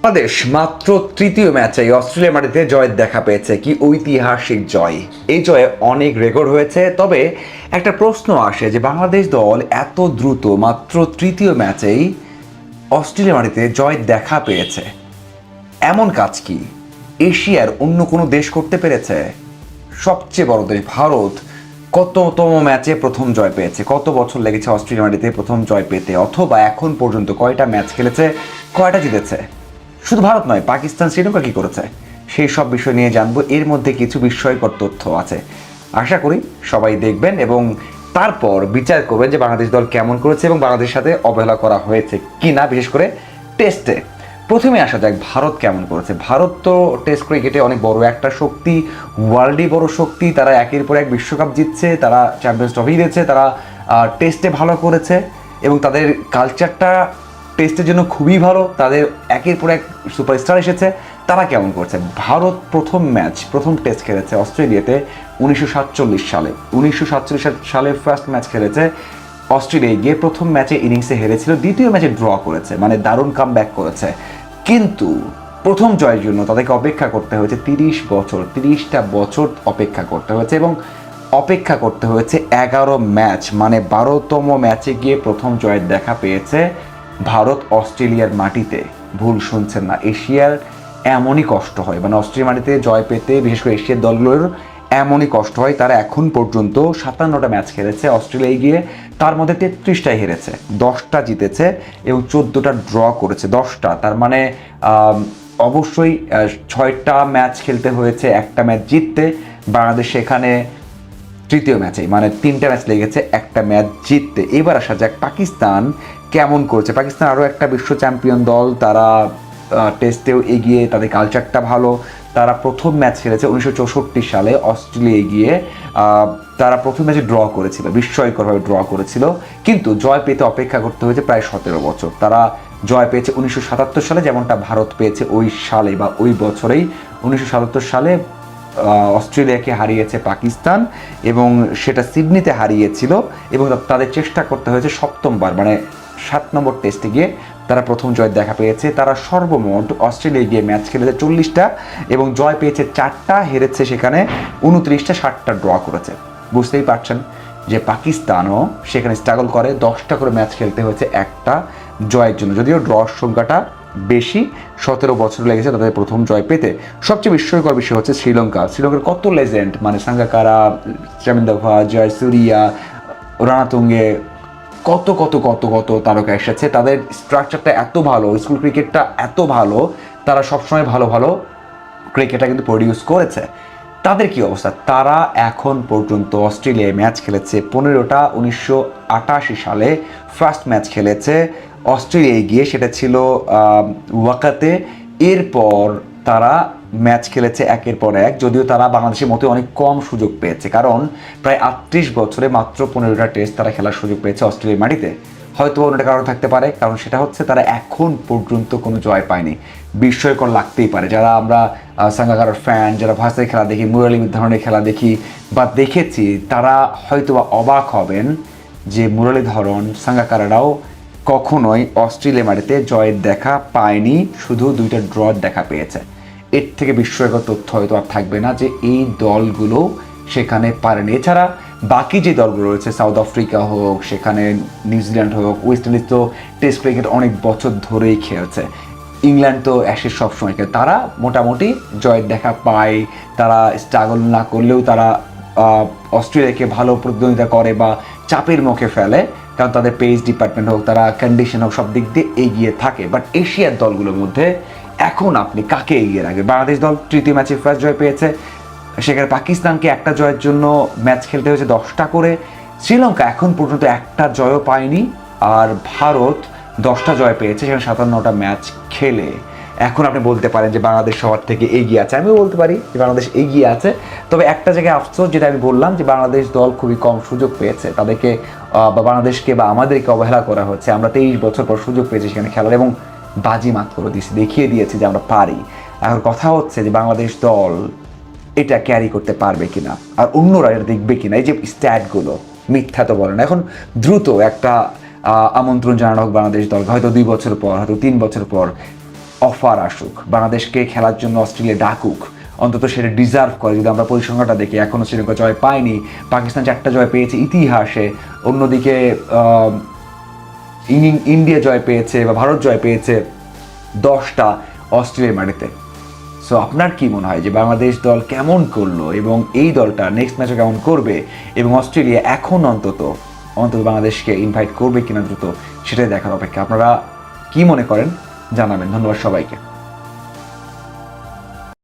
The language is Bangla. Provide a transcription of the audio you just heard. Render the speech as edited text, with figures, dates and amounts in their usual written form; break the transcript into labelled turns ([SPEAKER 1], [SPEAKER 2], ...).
[SPEAKER 1] বাংলাদেশ মাত্র তৃতীয় ম্যাচে অস্ট্রেলিয়ার মাটিতে জয়ের দেখা পেয়েছে। কি ঐতিহাসিক জয়! এই জয়ে অনেক রেকর্ড হয়েছে। তবে একটা প্রশ্ন আসে যে বাংলাদেশ দল এত দ্রুত মাত্র তৃতীয় ম্যাচেই অস্ট্রেলিয়ার মাটিতে জয় দেখা পেয়েছে, এমন কাজ কি এশিয়ার অন্য কোনো দেশ করতে পেরেছে? সবচেয়ে বড় দেশ ভারত কততম ম্যাচে প্রথম জয় পেয়েছে? কত বছর লেগেছে অস্ট্রেলিয়া মাটিতে প্রথম জয় পেতে? অথবা এখন পর্যন্ত কয়টা ম্যাচ খেলেছে, কয়টা জিতেছে? শুধু ভারত নয়, পাকিস্তান, শ্রীলঙ্কা কি করেছে? সেই সব বিষয় নিয়ে জানবো। এর মধ্যে কিছু বিস্ময়কর তথ্য আছে, আশা করি সবাই দেখবেন এবং তারপর বিচার করবেন যে বাংলাদেশ দল কেমন করেছে এবং বাংলাদেশের সাথে অবহেলা করা হয়েছে কি না, বিশেষ করে টেস্টে। প্রথমে আসা যাক ভারত কেমন করেছে। ভারত তো টেস্ট ক্রিকেটে অনেক বড় একটা শক্তি, ওয়ার্ল্ডই বড় শক্তি। তারা একের পর এক বিশ্বকাপ জিতছে, তারা চ্যাম্পিয়ন্স ট্রফি দিয়েছে, তারা টেস্টে ভালো করেছে এবং তাদের কালচারটা টেস্টের জন্য খুবই ভালো। তাদের একের পর এক সুপারস্টার এসেছে। তারা কেমন করছে? ভারত প্রথম টেস্ট খেলেছে অস্ট্রেলিয়াতে 1947 সালে। 1947 সালে ফার্স্ট ম্যাচ খেলেছে অস্ট্রেলিয়ায় গিয়ে। প্রথম ম্যাচে ইনিংসে হেরেছিল, দ্বিতীয় ম্যাচে ড্র করেছে, মানে দারুণ কামব্যাক করেছে। কিন্তু প্রথম জয়ের জন্য তাদেরকে অপেক্ষা করতে হয়েছে 30টা বছর অপেক্ষা করতে হয়েছে এবং অপেক্ষা করতে হয়েছে 11 ম্যাচ, মানে 12তম ম্যাচে গিয়ে প্রথম জয়ের দেখা পেয়েছে ভারত অস্ট্রেলিয়ার মাটিতে। ভুল শুনছেন না, এশিয়ার এমনই কষ্ট হয়, মানে অস্ট্রেলিয়ার মাটিতে জয় পেতে বিশেষ করে এশিয়ার দলগুলোর এমনই কষ্ট হয়। তারা এখন পর্যন্ত 57টা ম্যাচ খেলেছে অস্ট্রেলিয়ায় গিয়ে, তার মধ্যে 33টাই হেরেছে, 10টা জিতেছে এবং 14টা ড্র করেছে। 10টা, তার মানে অবশ্যই 6টা ম্যাচ খেলতে হয়েছে একটা ম্যাচ জিততে। বাংলাদেশ সেখানে তৃতীয় ম্যাচেই, মানে 3টা ম্যাচ লেগেছে একটা ম্যাচ জিততে। এবার আসা যাক পাকিস্তান কেমন করেছে। পাকিস্তান আরও একটা বিশ্ব চ্যাম্পিয়ন দল, তারা টেস্টেও এগিয়ে, তাদের কালচারটা ভালো। তারা প্রথম ম্যাচ খেলেছে 1964 সালে অস্ট্রেলিয়ায় গিয়ে। তারা প্রথম ম্যাচে ড্র করেছিল, বিস্ময়করভাবে ড্র করেছিল, কিন্তু জয় পেতে অপেক্ষা করতে হয়েছে প্রায় 17 বছর। তারা জয় পেয়েছে 1977 সালে, যেমনটা ভারত পেয়েছে ওই সালে বা ওই বছরেই। 1977 সালে অস্ট্রেলিয়াকে হারিয়েছে পাকিস্তান এবং সেটা সিডনিতে হারিয়েছিল এবং তাদের চেষ্টা করতে হয়েছে 7বার, মানে 7 নম্বর টেস্টে গিয়ে তারা প্রথম জয় দেখা পেয়েছে। তারা সর্বমোট অস্ট্রেলিয়ায় গিয়ে ম্যাচ খেলেছে 40টা এবং জয় পেয়েছে 4টা, হেরেছে সেখানে 29টা, 7টা ড্র করেছে। বুঝতেই পারছেন যে পাকিস্তানও সেখানে স্ট্রাগল করে। 10টা করে ম্যাচ খেলতে হয়েছে একটা জয়ের জন্য, যদিও ড্রর সংখ্যাটা বেশি। 17 বছর লেগেছে তাদের প্রথম জয় পেতে। সবচেয়ে বিস্ময়কর বিষয় হচ্ছে শ্রীলঙ্কার কত লেজেন্ড, মানে সাঙ্গাকারা, চামিন্দাভা, জয়সুরিয়া, রানাতুঙ্গে, কত কত কত কত তারকা এসেছে। তাদের স্ট্রাকচারটা এত ভালো, স্কুল ক্রিকেটটা এত ভালো, তারা সবসময় ভালো ভালো ক্রিকেটটা কিন্তু প্রডিউস করেছে। তাদের কি অবস্থা? তারা এখন পর্যন্ত অস্ট্রেলিয়ায় ম্যাচ খেলেছে 15টা। 1988 সালে ফার্স্ট ম্যাচ খেলেছে অস্ট্রেলিয়ায় গিয়ে, সেটা ছিল ওয়াকাতে। এরপর তারা ম্যাচ খেলেছে একের পর এক, যদিও তারা বাংলাদেশের মতো অনেক কম সুযোগ পেয়েছে, কারণ প্রায় 38 বছরে মাত্র 15টা টেস্ট তারা খেলার সুযোগ পেয়েছে অস্ট্রেলিয়ার মাটিতে। হয়তো অন্যটা কারণ থাকতে পারে, কারণ সেটা হচ্ছে তারা এখন পর্যন্ত কোনো জয় পায়নি। বিস্ময়কর লাগতেই পারে, যারা আমরা সাঙ্গাকারার ফ্যান, যারা ভার্সের খেলা দেখি, মুরালি ধরনের খেলা দেখি বা দেখেছি, তারা হয়তো বা অবাক হবেন যে মুরলীধরন, সাঙ্গাকারারাও কখনোই অস্ট্রেলিয়া মাটিতে জয়ের দেখা পায়নি, শুধু 2টা ড্রর দেখা পেয়েছে। এর থেকে বিস্ময়কর তথ্য হয়তো আর থাকবে না যে এই দলগুলো সেখানে পারেনি। এছাড়া বাকি যে দলগুলো রয়েছে, সাউথ আফ্রিকা হোক, সেখানে নিউজিল্যান্ড হোক, ওয়েস্ট ইন্ডিজ তো টেস্ট ক্রিকেট অনেক বছর ধরেই খেলছে, ইংল্যান্ড তো অ্যাশেজ সবসময় খেলে, তারা মোটামুটি জয়ের দেখা পায়। তারা স্ট্রাগল না করলেও তারা অস্ট্রেলিয়াকে ভালো প্রতিদ্বন্দ্বিতা করে বা চাপের মুখে ফেলে, কারণ তাদের পেস ডিপার্টমেন্ট হোক, তারা কন্ডিশন হোক, সব দিক দিয়ে এগিয়ে থাকে। বাট এশিয়ার দলগুলোর মধ্যে এখন আপনি কাকে এগিয়ে রাখবেন? বাংলাদেশ দল তৃতীয় ম্যাচে ফার্স্ট জয় পেয়েছে, সেখানে পাকিস্তানকে একটা জয়ের জন্য ম্যাচ খেলতে হয়েছে 10টা করে। শ্রীলঙ্কা এখন পর্যন্ত একটা জয়ও পায়নি, আর ভারত 10টা জয় পেয়েছে সেখানে 57টা ম্যাচ খেলে। এখন আপনি বলতে পারেন যে বাংলাদেশ সবার থেকে এগিয়ে আছে, আমিও বলতে পারি যে বাংলাদেশ এগিয়ে আছে। তবে একটা জায়গায় আফসোস, যেটা আমি বললাম, যে বাংলাদেশ দল খুবই কম সুযোগ পেয়েছে, তাদেরকে বা বাংলাদেশকে বা আমাদেরকে অবহেলা করা হচ্ছে। আমরা 23 বছর পর সুযোগ পেয়েছি সেখানে খেলার এবং বাজিমাত করে দিয়েছি, দেখিয়ে দিয়েছি যে আমরা পারি। এখন কথা হচ্ছে যে বাংলাদেশ দল এটা ক্যারি করতে পারবে কিনা, আর অন্যরা এটা দেখবে কিনা। এই যে স্ট্যাটগুলো মিথ্যা তো বলে না। এখন দ্রুত একটা আমন্ত্রণ জানানো হোক বাংলাদেশ দলকে, হয়তো 2 বছর পর, হয়তো 3 বছর পর, অফার আসুক, বাংলাদেশকে খেলার জন্য অস্ট্রেলিয়া ডাকুক, অন্তত সেটা ডিজার্ভ করে। যদি আমরা পরিসংখ্যানটা দেখি, এখনও শ্রীলঙ্কা জয় পায়নি, পাকিস্তান 4টা জয় পেয়েছে ইতিহাসে, অন্যদিকে ইন্ডিয়া জয় পেয়েছে বা ভারত জয় পেয়েছে 10টা অস্ট্রেলিয়ার মাটিতে। সো আপনার কি মনে হয় যে বাংলাদেশ দল কেমন করলো এবং এই দলটা নেক্সট ম্যাচে কেমন করবে, এবং অস্ট্রেলিয়া এখন অন্তত বাংলাদেশকে ইনভাইট করবে কিনা দ্রুত, সেটাই দেখার অপেক্ষা। আপনারা কি মনে করেন জানাবেন। ধন্যবাদ সবাইকে।